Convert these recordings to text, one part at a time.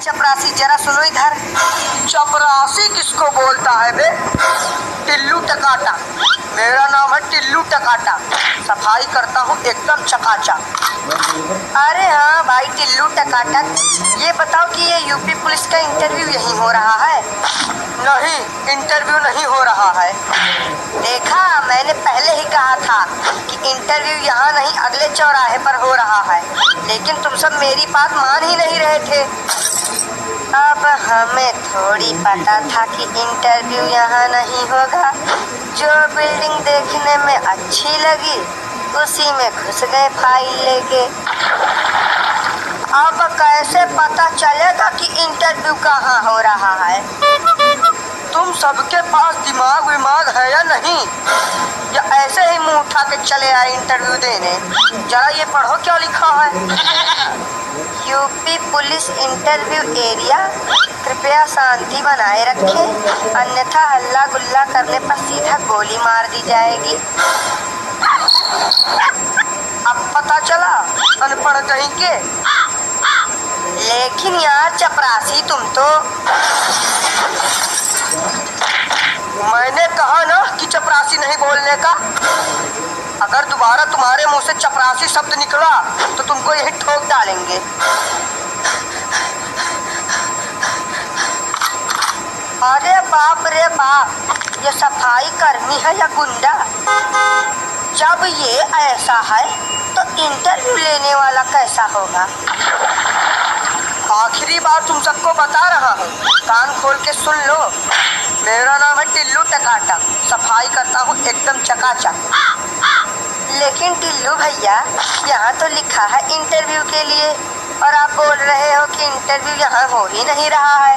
चपरासी, जरा सुनो इधर। चपरासी किसको बोलता है बे? टिल्लू टकाटा। मेरा नाम है टिल्लू टकाटा। सफाई करता हूँ एकदम चकाचक। अरे हाँ भाई टिल्लू टकाटक, ये बताओ कि ये यूपी पुलिस का इंटरव्यू यहीं हो रहा है? नहीं, इंटरव्यू नहीं हो रहा है। देखा, मैंने पहले ही कहा था कि इंटरव्यू यहाँ नहीं अगले चौराहे पर हो रहा है, लेकिन तुम सब मेरी बात मान ही नहीं रहे थे। अब हमें थोड़ी पता था कि इंटरव्यू यहाँ नहीं होगा। जो बिल्डिंग देखने में अच्छी लगी उसी में घुस गए फाइल लेके। अब कैसे पता चलेगा कि इंटरव्यू कहाँ हो रहा है? तुम सबके पास दिमाग विमाग है या नहीं, या ऐसे ही मुंह उठा के चले आए इंटरव्यू देने? जरा ये पढ़ो क्या लिखा है। यूपी पुलिस इंटरव्यू एरिया, कृपया शांति बनाए रखें, अन्यथा हल्ला गुल्ला करने पर सीधा गोली मार दी जाएगी। अब पता चला, अनपढ़ कहीं के। लेकिन यार चपरासी, तुम तो। मैंने कहा ना कि चपरासी नहीं बोलने का। अगर दोबारा तुम्हारे मुंह से चपरासी शब्द निकला तो तुमको यही ठोक डालेंगे। अरे बाप रे बाप, ये सफाई कर्मी है या गुंडा? जब ये ऐसा है तो इंटरव्यू लेने वाला कैसा होगा? आखिरी बार तुम सबको बता रहा हूँ, कान खोल के सुन लो। मेरा नाम है टिल्लू टकाटा, सफाई करता हूँ एकदम चकाचक। लेकिन टिल्लू भैया, यहाँ तो लिखा है इंटरव्यू के लिए, और आप बोल रहे हो कि इंटरव्यू यहाँ हो ही नहीं रहा है।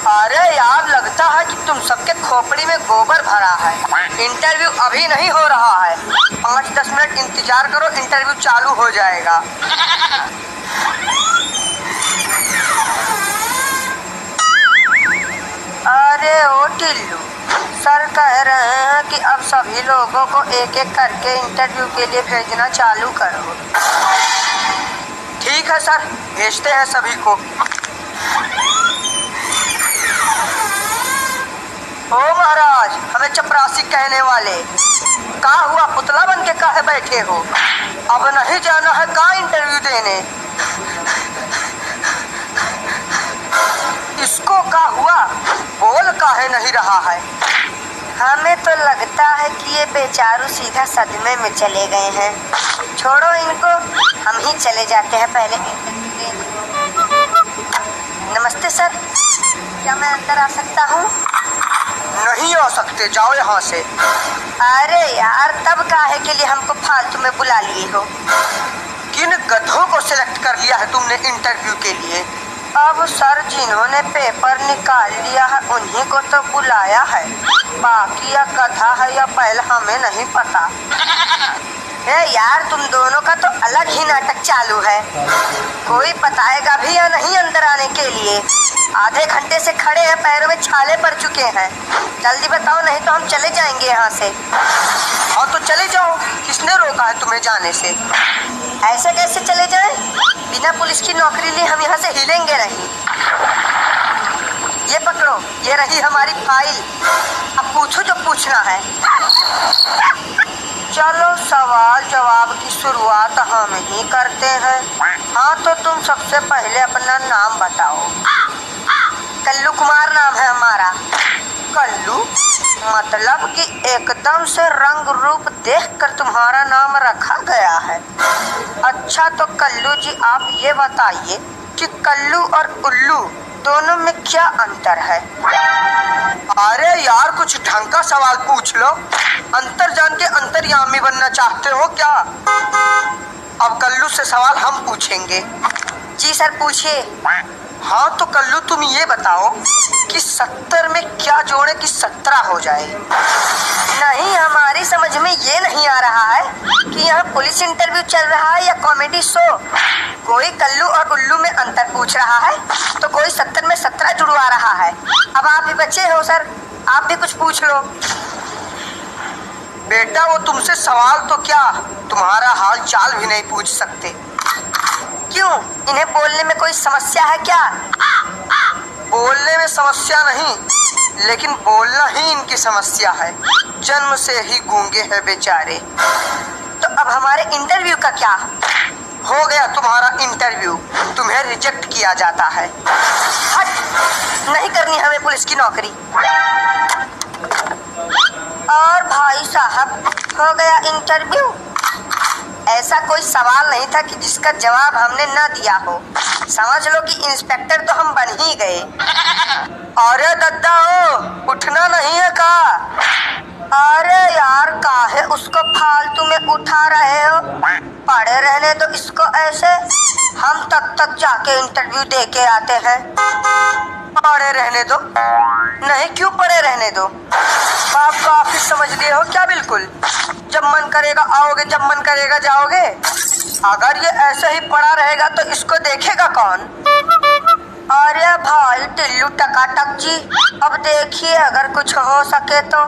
अरे यार, लगता है कि तुम सबके खोपड़ी में गोबर भरा है। इंटरव्यू अभी नहीं हो रहा है, 5-10 मिनट इंतजार करो, इंटरव्यू चालू हो जाएगा। अरे ओ टिल्लू, सर कह रहे हैं कि अब सभी लोगों को एक एक करके इंटरव्यू के लिए भेजना चालू करो। ठीक है सर, भेजते हैं सभी को। ओ महाराज, हमें चपरासी कहने वाले, का हुआ? पुतला बन के काहे बैठे हो? अब नहीं जाना है का इंटरव्यू देने? इसको का हुआ? बोल काहे नहीं रहा है? हमें तो लगता है कि ये बेचारू सीधा सदमे में चले गए हैं। छोड़ो इनको, हम ही चले जाते हैं पहले इंटरव्यू देने। नमस्ते सर, क्या मैं अंदर आ सकता हूँ? नहीं आ सकते, जाओ यहाँ से। अरे यार, तब काहे के लिए हमको फालतू में बुला लिए हो? किन गधों को सिलेक्ट कर लिया है तुमने इंटरव्यू के लिए? अब सर, जिन्होंने पेपर निकाल लिया है उन्हीं को तो बुलाया है, बाकी या गधा है या बैल हमें नहीं पता। यार, तुम दोनों का तो अलग ही नाटक चालू है। कोई बताएगा भी या नहीं अंदर आने के लिए? आधे घंटे से खड़े हैं, पैरों में छाले पड़ चुके हैं। जल्दी बताओ, नहीं तो हम चले जाएंगे यहाँ से। हाँ तो चले जाओ, किसने रोका है तुम्हें जाने से? ऐसे कैसे चले जाएं? बिना पुलिस की नौकरी लिए हम यहाँ से हिलेंगे नहीं। ये पकड़ो, ये रही हमारी फाइल, अब पूछो जो पूछना है। चलो, सवाल जवाब की शुरुआत हम ही करते हैं। हाँ तो तुम सबसे पहले अपना नाम बताओ। कल्लू कुमार नाम है हमारा। कल्लू मतलब कि एकदम से रंग रूप देखकर तुम्हारा नाम रखा गया है। अच्छा तो कल्लू जी, आप ये बताइए कि कल्लू और उल्लू दोनों में क्या अंतर है? अरे यार, कुछ ढंग का सवाल पूछ लो। अंतर जान के अंतर्यामी बनना चाहते हो क्या? अब कल्लू से सवाल हम पूछेंगे। जी सर, पूछिए। हाँ तो कल्लू, तुम ये बताओ कि 70 में क्या जोड़े कि 17 हो जाए? नहीं, हमारी समझ में ये नहीं आ रहा है कि यहाँ पुलिस इंटरव्यू चल रहा है या कॉमेडी शो। कोई कल्लू और उल्लू में अंतर पूछ रहा है तो कोई 70 में 17 जुड़वा रहा है। अब आप ही बच्चे हो सर, आप भी कुछ पूछ लो। बेटा, वो तुमसे सवाल तो क्या, तुम्हारा हाल चाल भी नहीं पूछ सकते। क्यों? इन्हें बोलने में कोई समस्या है क्या? बोलने में समस्या नहीं, लेकिन बोलना ही इनकी समस्या है। जन्म से ही गूंगे हैं बेचारे। तो अब हमारे इंटरव्यू का क्या? हो गया तुम्हारा इंटरव्यू, तुम्हें रिजेक्ट किया जाता है। हट, नहीं करनी हमें पुलिस की नौकरी। और भाई साहब, हो गया इंटरव्यू। ऐसा कोई सवाल नहीं था कि जिसका जवाब हमने न दिया हो। समझ लो कि इंस्पेक्टर तो हम बन ही गए। अरे दद्दा हो, उठना नहीं है का? अरे यार, काहे उसको फालतू में उठा रहे हो? पड़े रहने दो इसको ऐसे। हम तब तक जाके इंटरव्यू दे के आते हैं। पड़े रहने दो? नहीं, क्यों पड़े रहने दो? आप काफी समझ गए हो क्या? बिल्कुल, जब मन करेगा आओगे, जब मन करेगा जाओगे। अगर ये ऐसे ही पड़ा रहेगा तो इसको देखेगा कौन? अरे भाई टिल्लू टकाटक जी, अब देखिए, अगर कुछ हो सके तो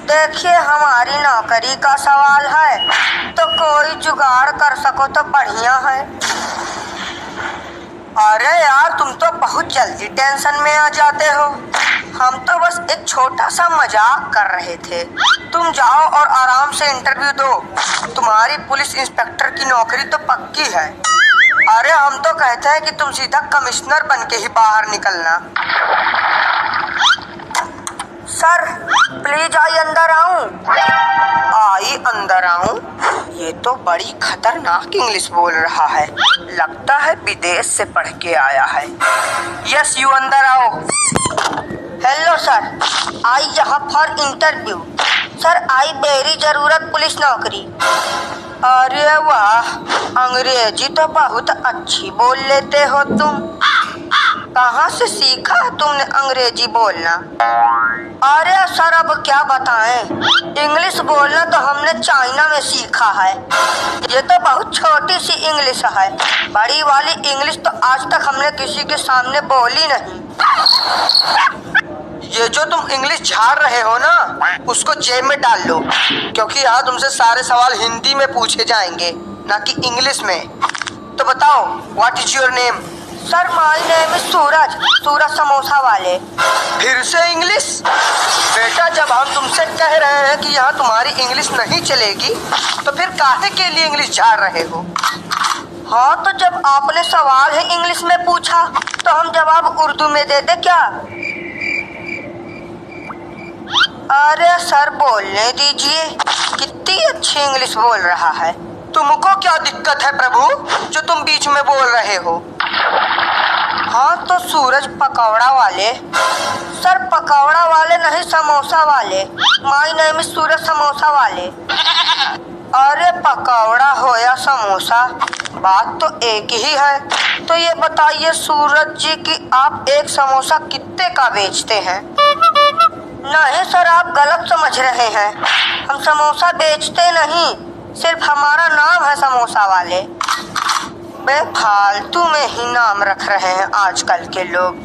देखिए। हमारी नौकरी का सवाल है, तो कोई जुगाड़ कर सको तो बढ़िया है। अरे यार, तुम तो बहुत जल्दी टेंशन में आ जाते हो। हम तो बस एक छोटा सा मजाक कर रहे थे। तुम जाओ और आराम से इंटरव्यू दो। तुम्हारी पुलिस इंस्पेक्टर की नौकरी तो पक्की है। अरे हम तो कहते हैं कि तुम सीधा कमिश्नर बन के ही बाहर निकलना। सर प्लीज आई अंदर आऊं? आई अंदर आऊं? ये तो बड़ी खतरनाक इंग्लिश बोल रहा है। लगता है विदेश से पढ़ के आया है। यस, यू अंदर आओ। हेलो सर, आई यहाँ फॉर इंटरव्यू। सर, आई मेरी जरूरत पुलिस नौकरी। अरे वाह, अंग्रेजी तो बहुत अच्छी बोल लेते हो तुम। कहाँ से सीखा तुमने अंग्रेजी बोलना? अरे सर, अब क्या बताएं, इंग्लिश बोलना तो हमने चाइना में सीखा है। ये तो बहुत छोटी सी इंग्लिश है। बड़ी वाली इंग्लिश तो आज तक हमने किसी के सामने बोली नहीं। ये जो तुम इंग्लिश झाड़ रहे हो ना, उसको जेब में डाल लो, क्योंकि यहाँ तुमसे सारे सवाल हिंदी में पूछे जाएंगे, ना कि इंग्लिश में। तो बताओ, what is your name? Sir, my name is Suraj, Suraj samosa वाले। फिर से इंग्लिश? बेटा, जब हम तुमसे कह रहे हैं कि यहाँ तुम्हारी इंग्लिश नहीं चलेगी, तो फिर काहे के लिए इंग्लिश झाड़ रहे हो? हाँ, तो जब आपने सवाल ही इंग्लिश में पूछा तो हम जवाब उर्दू में दे दे क्या? अरे सर, बोलने दीजिए, कितनी अच्छी इंग्लिश बोल रहा है। तुमको क्या दिक्कत है प्रभु, जो तुम बीच में बोल रहे हो? हाँ, तो सूरज पकौड़ा वाले। सर, पकौड़ा वाले नहीं, समोसा वाले। माय नेम इज सूरज समोसा वाले। अरे पकौड़ा हो या समोसा, बात तो एक ही है। तो ये बताइए सूरज जी कि आप एक समोसा कितने का बेचते हैं? नहीं सर, आप गलत समझ रहे हैं। हम समोसा बेचते नहीं, सिर्फ हमारा नाम है समोसा वाले। बेफालतू में ही नाम रख रहे हैं आजकल के लोग।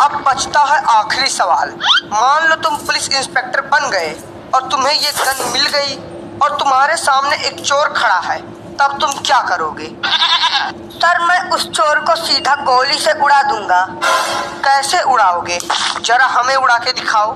अब बचता है आखिरी सवाल। मान लो तुम पुलिस इंस्पेक्टर बन गए और तुम्हें ये गन मिल गई और तुम्हारे सामने एक चोर खड़ा है, तब तुम क्या करोगे? सर, मैं उस चोर को सीधा गोली से उड़ा दूंगा। कैसे उड़ाओगे? जरा हमें उड़ा के दिखाओ।